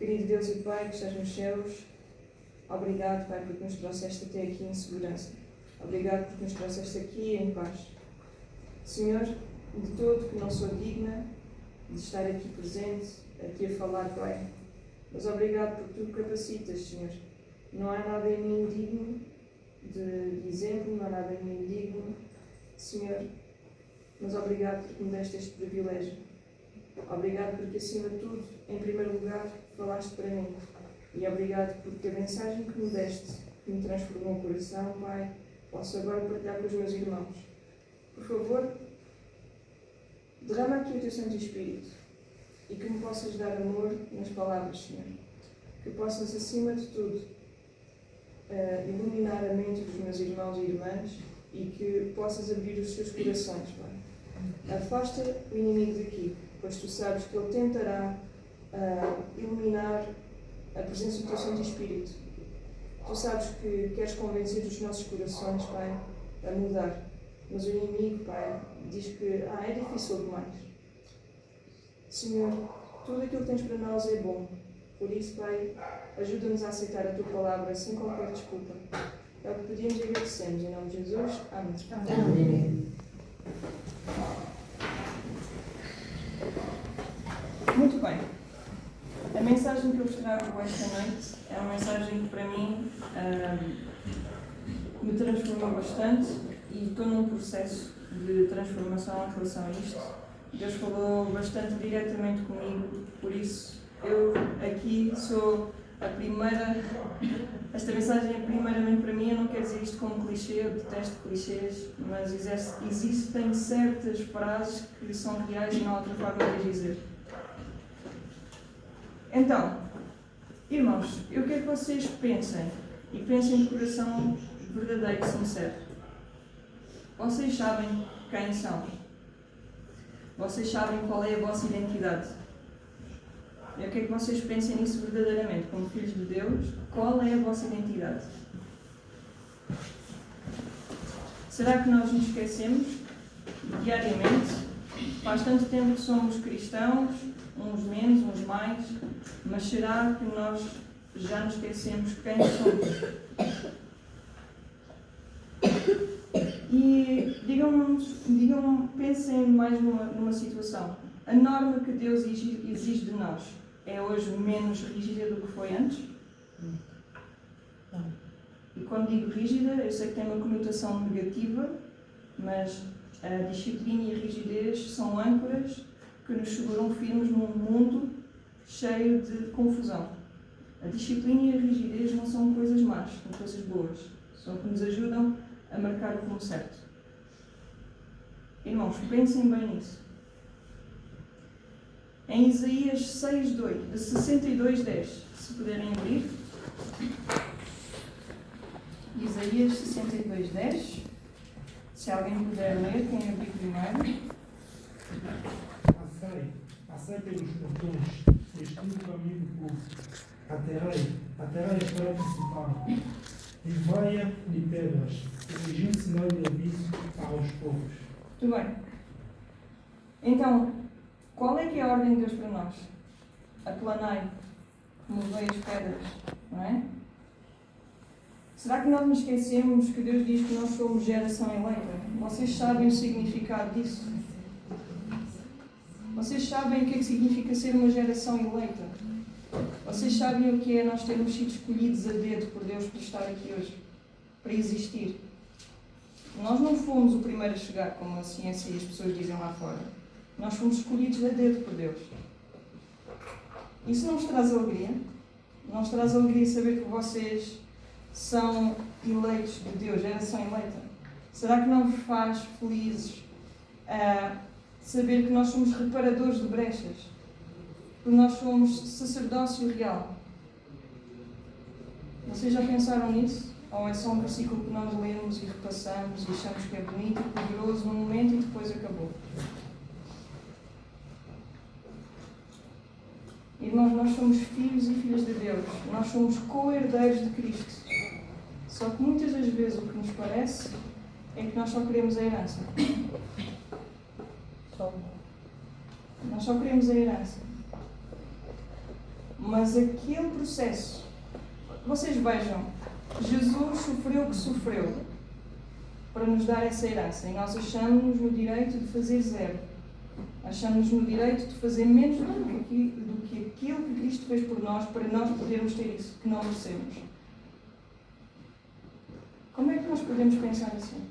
Querido Deus e Pai que estás nos céus, obrigado, Pai, porque nos trouxeste até aqui em segurança. Obrigado porque nos trouxeste aqui em paz. Senhor, de todo que não sou digna de estar aqui presente, aqui a falar, Pai, mas obrigado porque tu capacitas, Senhor. Não há nada em mim digno de exemplo, não há nada em mim digno, Senhor, mas obrigado porque me deste este privilégio. Obrigado porque, acima de tudo, em primeiro lugar, falaste para mim. E obrigado porque a mensagem que me deste, que me transformou o coração, Pai, posso agora partilhar com os meus irmãos. Por favor, derrama aqui o teu Santo Espírito e que me possas dar amor nas palavras, Senhor. Que possas, acima de tudo, iluminar a mente dos meus irmãos e irmãs e que possas abrir os seus corações, Pai. Afasta o inimigo daqui, pois tu sabes que ele tentará iluminar a presença do teu Santo Espírito. Tu sabes que queres convencer os nossos corações, Pai, a mudar. Mas o inimigo, Pai, diz que é difícil demais. Senhor, tudo aquilo que tens para nós é bom. Por isso, Pai, ajuda-nos a aceitar a Tua palavra sem qualquer desculpa. É o que pedimos e agradecemos. Em nome de Jesus. Amém. Amém. Muito bem. A mensagem que eu vos trago esta noite é uma mensagem que, para mim, me transformou bastante e estou num processo de transformação em relação a isto. Deus falou bastante diretamente comigo, por isso eu aqui sou a primeira. Esta mensagem é primeiramente para mim. Eu não quero dizer isto como clichê, eu detesto clichês, mas existem certas frases que são reais e não há outra forma de dizer. Então, irmãos, eu quero que vocês pensem, e pensem de coração verdadeiro e sincero. Vocês sabem quem são. Vocês sabem qual é a vossa identidade. Eu quero que vocês pensem nisso verdadeiramente, como filhos de Deus, qual é a vossa identidade. Será que nós nos esquecemos diariamente? Faz tanto tempo que somos cristãos, uns menos, uns mais, mas será que nós já nos esquecemos quem somos? E pensem mais numa situação. A norma que Deus exige de nós é hoje menos rígida do que foi antes? E quando digo rígida, eu sei que tem uma conotação negativa, mas a disciplina e a rigidez são âncoras que nos seguram firmes num mundo cheio de confusão. A disciplina e a rigidez não são coisas más, são coisas boas. São que nos ajudam a marcar o rumo certo. Irmãos, pensem bem nisso. Em Isaías 62:10, se puderem abrir. Isaías 62:10. Se alguém puder ler, quem abrir primeiro. Passai pelos portões, destino o caminho do povo. Aterrai a estrada principal. Envaia de pedras, erigi um sinal de aviso aos povos. Muito bem. Então, qual é que é a ordem de Deus para nós? Aplanai, removei as pedras, não é? Será que nós nos esquecemos que Deus diz que nós somos geração eleita? Vocês sabem o significado disso? Vocês sabem o que é que significa ser uma geração eleita? Vocês sabem o que é nós termos sido escolhidos a dedo por Deus para estar aqui hoje? Para existir? Nós não fomos o primeiro a chegar, como a ciência e as pessoas dizem lá fora. Nós fomos escolhidos a dedo por Deus. Isso não vos traz alegria? Não vos traz alegria saber que vocês são eleitos de Deus, geração eleita? Será que não vos faz felizes saber que nós somos reparadores de brechas? Que nós somos sacerdócio real? Vocês já pensaram nisso? Ou é só um versículo que nós lemos e repassamos e achamos que é bonito e poderoso num momento e depois acabou? Irmãos, nós somos filhos e filhas de Deus. Nós somos co-herdeiros de Cristo. Só que muitas das vezes o que nos parece é que nós só queremos a herança. Nós só queremos a herança. Mas aquele processo, vocês vejam, Jesus sofreu o que sofreu para nos dar essa herança e nós achamos-nos no direito de fazer zero. Achamos-nos no direito de fazer menos do que aquilo que Cristo fez por nós para nós podermos ter isso, que não merecemos. Como é que nós podemos pensar assim?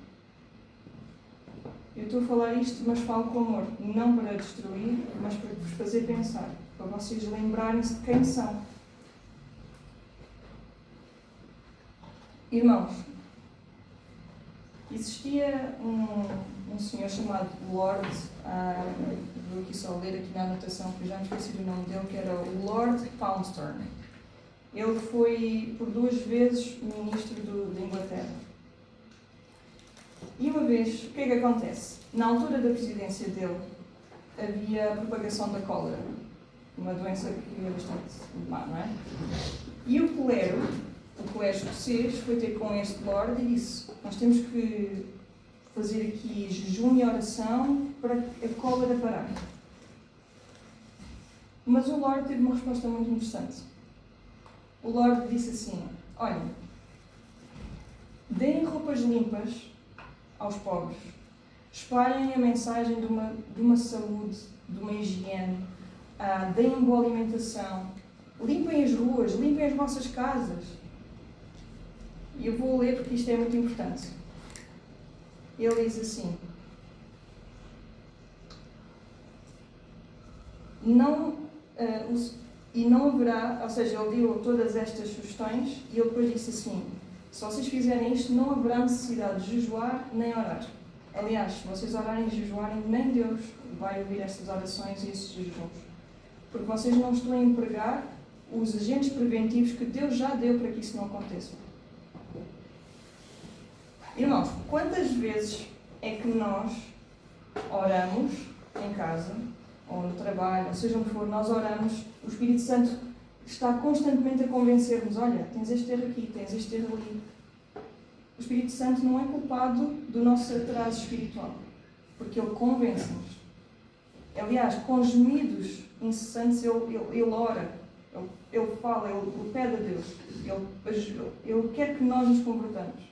Eu estou a falar isto, mas falo com amor. Não para destruir, mas para vos fazer pensar. Para vocês lembrarem-se de quem são. Irmãos, existia um senhor chamado Lord, vou aqui só ler aqui na anotação, que eu já me esqueci do nome dele, que era o Lord Palmerston. Ele foi por 2 vezes ministro da Inglaterra. E uma vez, o que é que acontece? Na altura da presidência dele, havia a propagação da cólera, uma doença que é bastante má, não é? E o clero escocês, foi ter com este Lord e disse: nós temos que fazer aqui jejum e oração para a cólera parar. Mas o Lord teve uma resposta muito interessante. O Lord disse assim: olhem, deem roupas limpas aos pobres, espalhem a mensagem de uma saúde, de uma higiene, deem boa alimentação, limpem as ruas, limpem as vossas casas. E eu vou ler porque isto é muito importante. Ele diz assim: não haverá, ou seja, ele deu todas estas sugestões e ele depois disse assim: se vocês fizerem isto, não haverá necessidade de jejuar nem orar. Aliás, se vocês orarem e jejuarem, nem Deus vai ouvir estas orações e esses jejuns. Porque vocês não estão a empregar os agentes preventivos que Deus já deu para que isso não aconteça. Irmãos, quantas vezes é que nós oramos em casa, ou no trabalho, ou seja onde for, nós oramos, o Espírito Santo está constantemente a convencer-nos: olha, tens este erro aqui, tens este erro ali. O Espírito Santo não é culpado do nosso atraso espiritual, porque ele convence-nos. Aliás, com gemidos incessantes ele ora, ele fala, ele pede a Deus, ele quer que nós nos convertamos.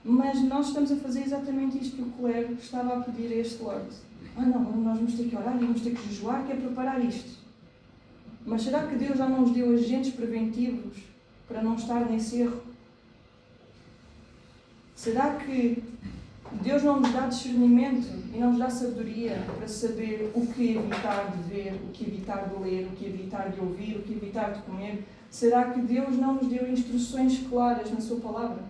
Mas nós estamos a fazer exatamente isto que o clero estava a pedir a este Lorde. Não, nós vamos ter que orar e vamos ter que jejuar, que é preparar isto. Mas será que Deus já não nos deu agentes preventivos para não estar nesse erro? Será que Deus não nos dá discernimento e não nos dá sabedoria para saber o que evitar de ver, o que evitar de ler, o que evitar de ouvir, o que evitar de comer? Será que Deus não nos deu instruções claras na sua palavra?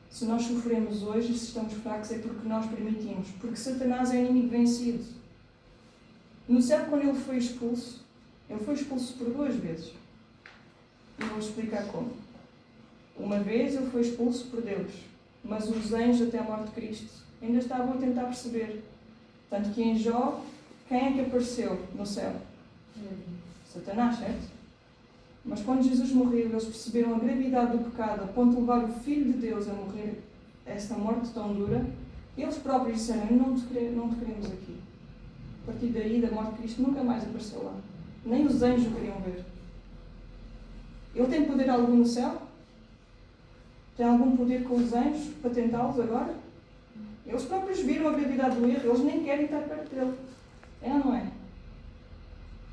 Se nós sofremos hoje e se estamos fracos é porque nós permitimos. Porque Satanás é inimigo vencido. No céu, quando ele foi expulso por 2 vezes. E vou explicar como. Uma vez ele foi expulso por Deus, mas os anjos até a morte de Cristo ainda estavam a tentar perceber. Tanto que em Jó, quem é que apareceu no céu? Satanás, certo? Mas quando Jesus morreu, eles perceberam a gravidade do pecado, a ponto de levar o Filho de Deus a morrer esta morte tão dura. Eles próprios disseram: não te queremos aqui. A partir daí, da morte de Cristo, nunca mais apareceu lá. Nem os anjos o queriam ver. Ele tem poder algum no céu? Tem algum poder com os anjos para tentá-los agora? Eles próprios viram a gravidade do erro, eles nem querem estar perto dele. É ou não é?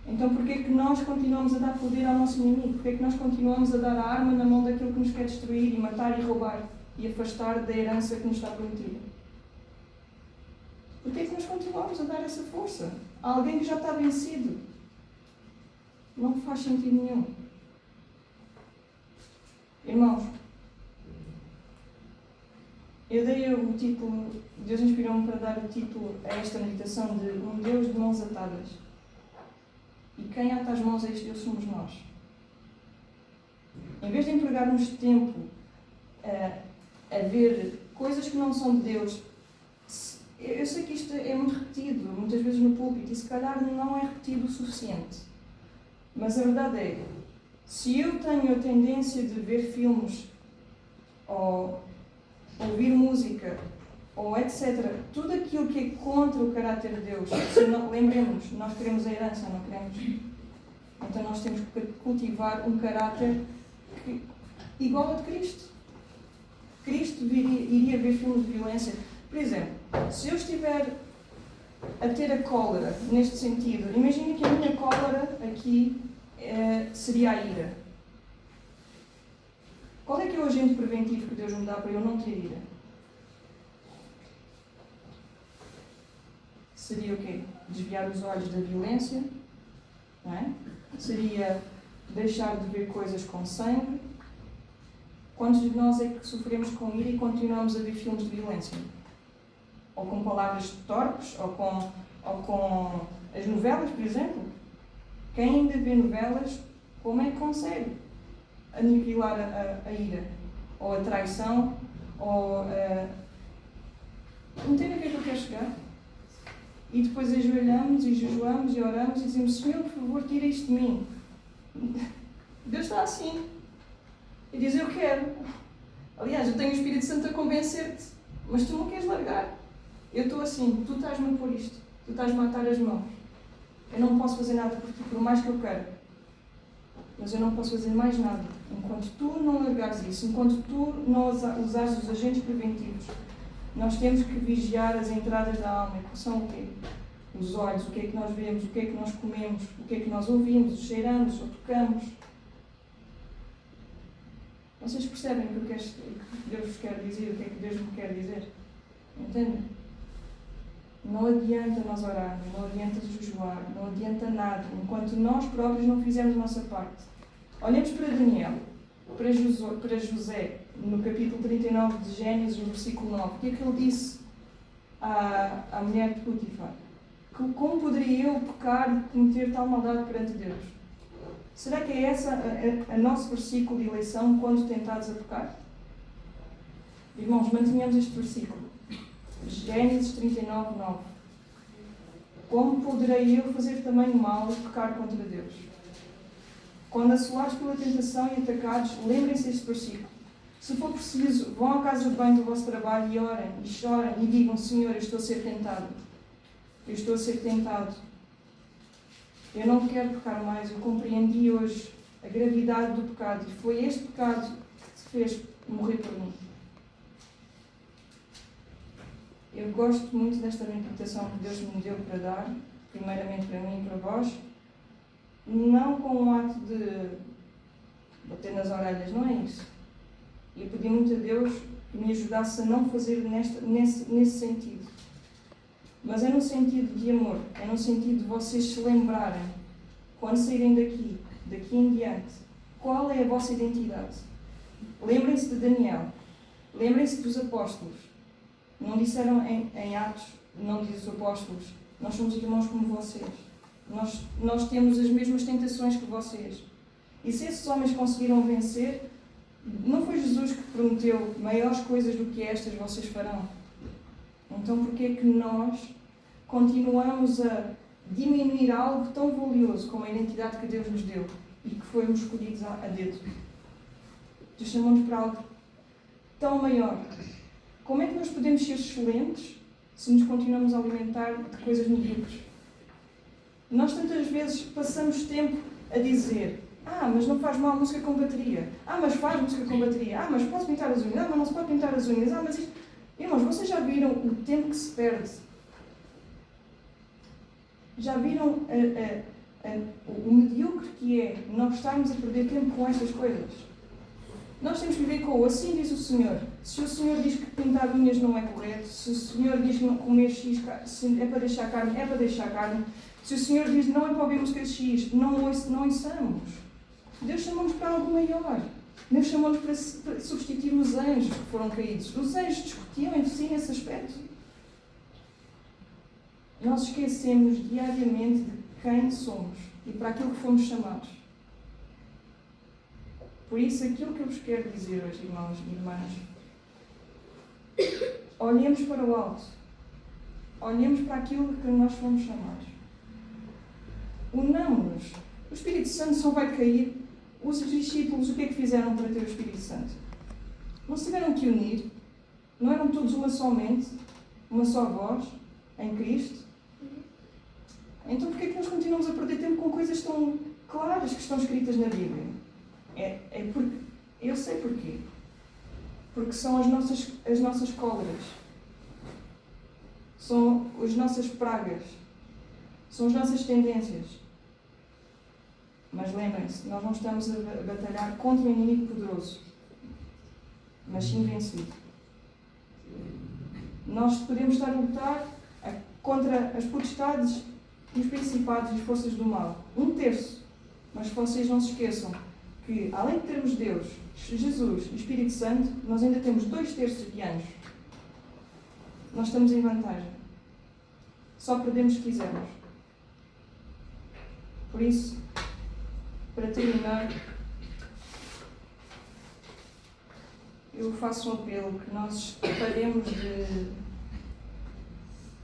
Então porquê é que nós continuamos a dar poder ao nosso inimigo? Porquê é que nós continuamos a dar a arma na mão daquilo que nos quer destruir e matar e roubar e afastar da herança que nos está prometida? Porquê é que nós continuamos a dar essa força a alguém que já está vencido? Não faz sentido nenhum. Irmãos, eu dei o título, Deus inspirou-me para dar o título a esta meditação de Um Deus de Mãos Atadas. E quem ata as mãos a este Deus somos nós. Em vez de empregarmos tempo a ver coisas que não são de Deus, eu sei que isto é muito repetido, muitas vezes no púlpito, e se calhar não é repetido o suficiente. Mas a verdade é, se eu tenho a tendência de ver filmes ou ouvir música ou etc. Tudo aquilo que é contra o caráter de Deus. Lembremos, nós queremos a herança, não queremos? Então nós temos que cultivar um caráter igual ao de Cristo. Cristo iria ver filmes de violência. Por exemplo, se eu estiver a ter a cólera, neste sentido, imagina que a minha cólera aqui seria a ira. Qual é que é o agente preventivo que Deus me dá para eu não ter ira? Seria o quê? Desviar os olhos da violência, não é? Seria deixar de ver coisas com sangue. Quantos de nós é que sofremos com ira e continuamos a ver filmes de violência? Ou com palavras torpes, ou com as novelas, por exemplo? Quem ainda vê novelas, como é que consegue aniquilar a ira? Ou a traição? Ou entendem o que é que eu quero chegar? E depois ajoelhamos e jejuamos e oramos e dizemos: Senhor, por favor, tira isto de mim. Deus está assim. E diz: eu quero. Aliás, eu tenho o Espírito Santo a convencer-te, mas tu não queres largar. Eu estou assim, tu estás-me a pôr isto, tu estás-me a atar as mãos. Eu não posso fazer nada por ti, por mais que eu queira. Mas eu não posso fazer mais nada. Enquanto tu não largares isso, enquanto tu não usares os agentes preventivos, nós temos que vigiar as entradas da alma. Que são o quê? Os olhos, o que é que nós vemos, o que é que nós comemos, o que é que nós ouvimos, cheiramos ou tocamos. Vocês percebem o que Deus vos quer dizer, o que é que Deus me quer dizer? Entendem? Não adianta nós orarmos, não adianta jejuar, não adianta nada, enquanto nós próprios não fizermos a nossa parte. Olhemos para Daniel, para José, no capítulo 39 de Gênesis, no versículo 9. O que é que ele disse à mulher de Potifar? Como poderia eu pecar e cometer tal maldade perante Deus? Será que é essa a nosso versículo de eleição quando tentados a pecar? Irmãos, mantenhamos este versículo. Gênesis 39, 9. Como poderei eu fazer tamanho mal e pecar contra Deus? Quando assolados pela tentação e atacados, lembrem-se deste versículo. Se for preciso, vão à casa de banho do vosso trabalho e orem, e chorem, e digam: Senhor, eu estou a ser tentado. Eu estou a ser tentado. Eu não quero pecar mais. Eu compreendi hoje a gravidade do pecado. E foi este pecado que te fez morrer por mim. Eu gosto muito desta meditação que Deus me deu para dar, primeiramente para mim e para vós, não com um ato de bater nas orelhas, não é isso. Eu pedi muito a Deus que me ajudasse a não fazer nesse sentido. Mas é no sentido de amor, é no sentido de vocês se lembrarem, quando saírem daqui em diante, qual é a vossa identidade. Lembrem-se de Daniel, lembrem-se dos apóstolos. Não disseram em Atos, não diz os apóstolos: nós somos irmãos como vocês. Nós temos as mesmas tentações que vocês. E se esses homens conseguiram vencer, não foi Jesus que prometeu: maiores coisas do que estas vocês farão? Então porquê é que nós continuamos a diminuir algo tão valioso como a identidade que Deus nos deu e que fomos escolhidos a dedo? Deus chamou-nos para algo tão maior. Como é que nós podemos ser excelentes se nos continuamos a alimentar de coisas medíocres? Nós tantas vezes passamos tempo a dizer: mas não faz mal música com bateria. Mas faz música com bateria. Mas pode pintar as unhas. Mas não se pode pintar as unhas. Mas isto... Irmãos, vocês já viram o tempo que se perde? Já viram o medíocre que é nós estarmos a perder tempo com estas coisas? Nós temos que viver com o assim diz o Senhor. Se o Senhor diz que pintar unhas não é correto, se o Senhor diz que comer X é para deixar carne, é para deixar carne. Se o Senhor diz não é para ouvir música X, não ouçamos. Deus chamou-nos para algo maior. Deus chamou-nos para substituir os anjos que foram caídos. Os anjos discutiam entre si nesse aspecto. Nós esquecemos diariamente de quem somos e para aquilo que fomos chamados. Por isso, aquilo que eu vos quero dizer hoje, irmãos e irmãs, olhemos para o alto. Olhemos para aquilo que nós fomos chamados. Unamos-nos. O Espírito Santo só vai cair. Os discípulos, o que é que fizeram para ter o Espírito Santo? Não se tiveram que unir. Não eram todos uma só mente, uma só voz, em Cristo? Então porquê é que nós continuamos a perder tempo com coisas tão claras que estão escritas na Bíblia? É porque... Eu sei porquê. Porque são as nossas cóleras. São as nossas pragas. São as nossas tendências. Mas lembrem-se, nós não estamos a batalhar contra um inimigo poderoso, mas sim vencido. Nós podemos estar a lutar contra as potestades, os principados e as forças do mal. 1/3. Mas vocês não se esqueçam que, além de termos Deus, Jesus e Espírito Santo, nós ainda temos 2/3 de anjos. Nós estamos em vantagem. Só perdemos se quisermos. Por isso, para terminar, eu faço um apelo que nós paremos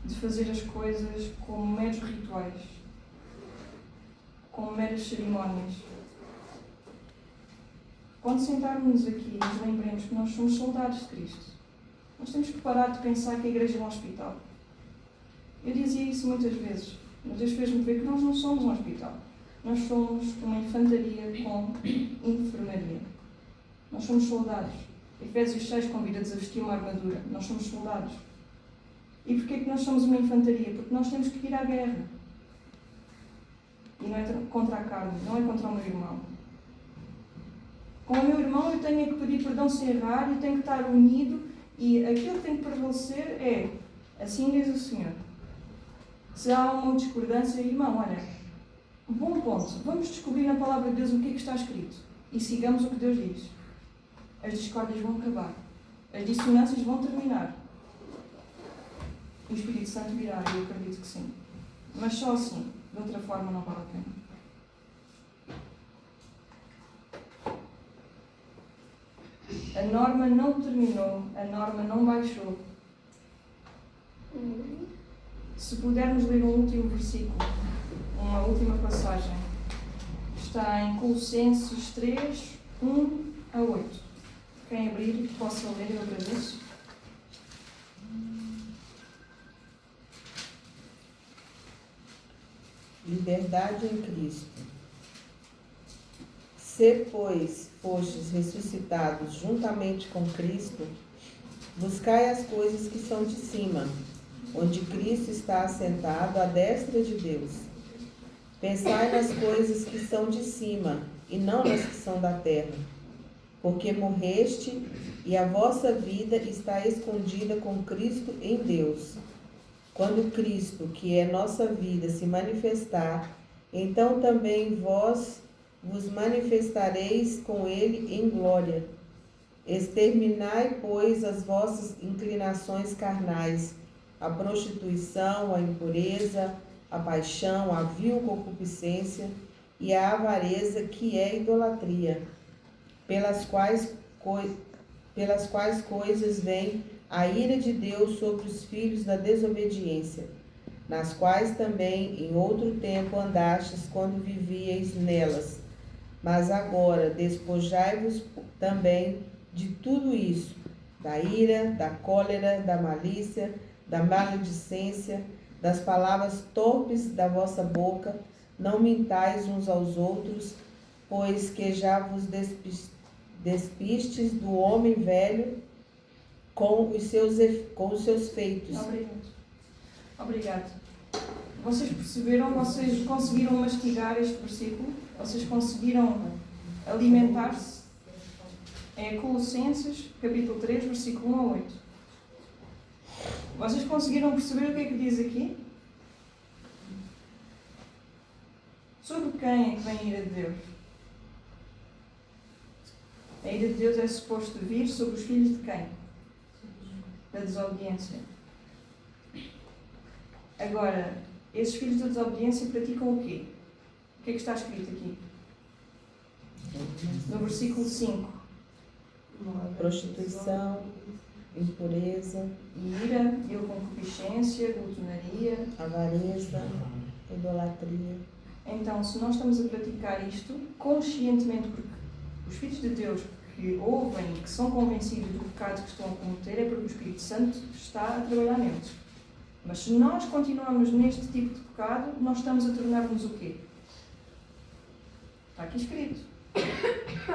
de fazer as coisas como meros rituais, como meras cerimónias. Quando sentarmos aqui, nos lembremos que nós somos soldados de Cristo. Nós temos que parar de pensar que a igreja é um hospital. Eu dizia isso muitas vezes, mas Deus fez-me ver que nós não somos um hospital. Nós somos uma infantaria com enfermaria. Nós somos soldados. Efésios 6 convida-nos a vestir uma armadura. Nós somos soldados. E porquê é que nós somos uma infantaria? Porque nós temos que ir à guerra. E não é contra a carne, não é contra o meu irmão. Com o meu irmão eu tenho que pedir perdão sem errar, eu tenho que estar unido e aquilo que tem que prevalecer é, assim diz o Senhor. Se há uma discordância, irmão, olha, bom ponto, vamos descobrir na palavra de Deus o que é que está escrito e sigamos o que Deus diz. As discórdias vão acabar, as dissonâncias vão terminar. E o Espírito Santo virá, eu acredito que sim. Mas só assim, de outra forma não vale a pena. A norma não terminou, a norma não baixou. Se pudermos ler um último versículo, uma última passagem, está em Colossenses 3, 1-8. Quem abrir, possa ler, eu agradeço. Liberdade em Cristo. Se, pois, fostes ressuscitados juntamente com Cristo, buscai as coisas que são de cima, onde Cristo está assentado à destra de Deus. Pensai nas coisas que são de cima, e não nas que são da terra, porque morreste, e a vossa vida está escondida com Cristo em Deus. Quando Cristo, que é nossa vida, se manifestar, então também vós vos manifestareis com ele em glória. Exterminai, pois, as vossas inclinações carnais, a prostituição, a impureza, a paixão, a vil concupiscência e a avareza, que é idolatria, pelas quais coisas vem a ira de Deus sobre os filhos da desobediência, nas quais também em outro tempo andastes quando vivíeis nelas. Mas agora despojai-vos também de tudo isso, da ira, da cólera, da malícia, da maledicência, das palavras torpes da vossa boca. Não mintais uns aos outros, pois que já vos despistes do homem velho com os seus feitos. Obrigado. Vocês perceberam? Vocês conseguiram mastigar este versículo? Vocês conseguiram alimentar-se? É Colossenses, capítulo 3, versículo 1-8. Vocês conseguiram perceber o que é que diz aqui? Sobre quem é que vem a ira de Deus? A ira de Deus é suposto vir sobre os filhos de quem? Da desobediência. Agora, esses filhos da desobediência praticam o quê? O que é que está escrito aqui? No versículo 5. Prostituição, impureza, Ira, concupiscência, glutonaria, avareza, idolatria. Então, se nós estamos a praticar isto conscientemente, porque os filhos de Deus que ouvem e que são convencidos do pecado que estão a cometer, é porque o Espírito Santo está a trabalhar neles. Mas se nós continuamos neste tipo de pecado, nós estamos a tornar-nos o quê? Está aqui escrito.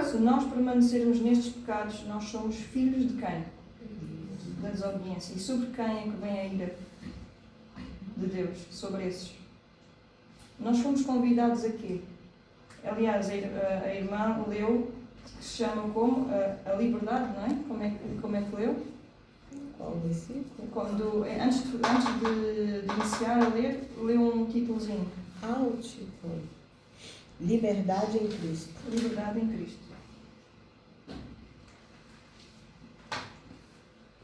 Se nós permanecermos nestes pecados, nós somos filhos de quem? Da desobediência. E sobre quem é que vem a ira de Deus? Sobre esses. Nós fomos convidados a quê? Aliás, a irmã leu, que se chama como? A liberdade, não é? Como é que leu? Qual versículo? Antes de iniciar a ler, leu um títulozinho. O título. Liberdade em Cristo. Liberdade em Cristo.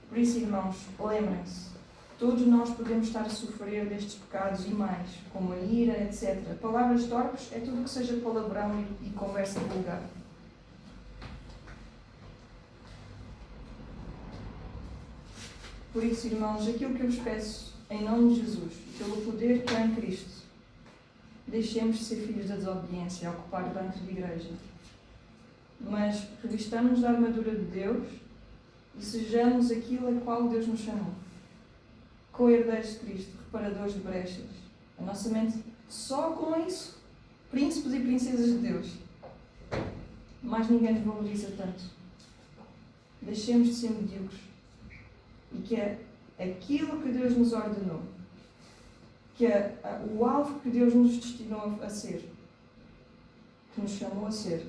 Por isso, irmãos, lembrem-se, todos nós podemos estar a sofrer destes pecados e mais, como a ira, etc. Palavras torpes é tudo que seja palavrão e conversa vulgar. Por isso, irmãos, aquilo que eu vos peço, em nome de Jesus, pelo poder que há em Cristo, deixemos de ser filhos da desobediência, ocupar bancos de igreja. Mas revistamos da armadura de Deus e sejamos aquilo a qual Deus nos chamou. Co-herdeiros de Cristo, reparadores de brechas. A nossa mente só com isso, príncipes e princesas de Deus. Mais ninguém nos valoriza tanto. Deixemos de ser medíocres. E que é aquilo que Deus nos ordenou, que é o alvo que Deus nos destinou a ser, que nos chamou a ser,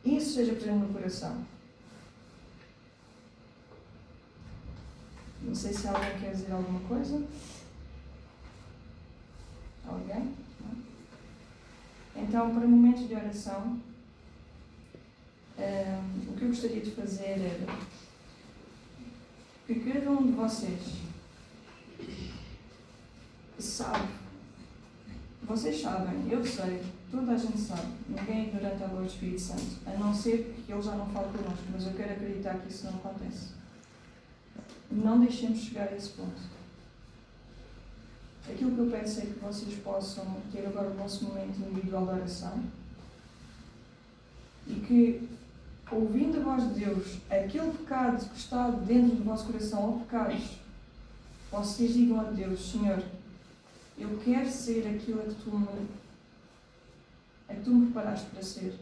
isso seja presente no coração. Não sei se alguém quer dizer alguma coisa. Alguém? Não? Então, para momentos de oração, o que eu gostaria de fazer era que cada um de vocês sabe, vocês sabem, eu sei, toda a gente sabe, ninguém é ignorante à voz do Espírito Santo, a não ser que ele já não fale connosco, mas eu quero acreditar que isso não acontece. Não deixemos chegar a esse ponto. Aquilo que eu peço é que vocês possam ter agora o vosso momento individual de oração e que, ouvindo a voz de Deus, aquele pecado que está dentro do vosso coração, ou pecados, vocês digam a Deus: Senhor, eu quero ser aquilo a que tu me preparaste para ser.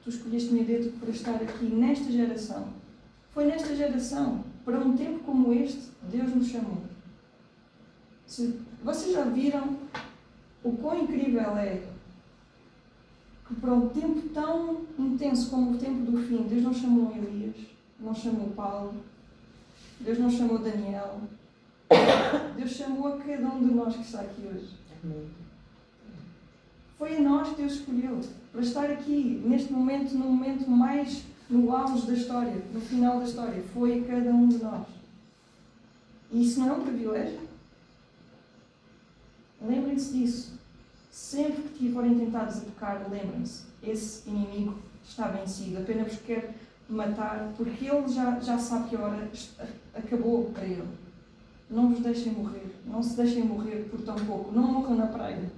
Tu escolheste-me a dedo para estar aqui nesta geração. Foi nesta geração, para um tempo como este, Deus nos chamou. Vocês já viram o quão incrível é que para um tempo tão intenso como o tempo do fim, Deus não chamou Elias, não chamou Paulo, Deus não chamou Daniel, Deus chamou a cada um de nós que está aqui hoje. Foi a nós que Deus escolheu para estar aqui, neste momento, no momento mais no auge da história, no final da história. Foi a cada um de nós. E isso não é um privilégio? Lembrem-se disso. Sempre que forem tentados a pecar, lembrem-se, esse inimigo está vencido, apenas vos quer matar, porque ele já sabe que a hora acabou para ele. Não vos deixem morrer, não se deixem morrer por tão pouco, não morram na praia.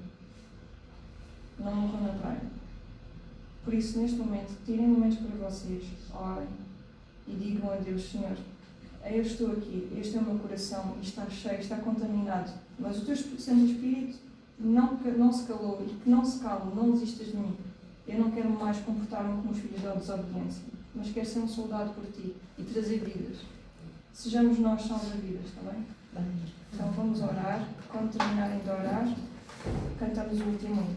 Não morram na praia. Por isso, neste momento, tirem momentos para vocês, orem e digam a Deus: Senhor, eu estou aqui, este é o meu coração, e está cheio, está contaminado, mas o teu Santo Espírito não se calou e que não se cale, não desistas de mim. Eu não quero mais comportar-me como os filhos da desobediência, mas quero ser um soldado por ti e trazer vidas. Sejamos nós salva-vidas, está bem? Então vamos orar. Quando terminarem de orar, cantamos o último hino.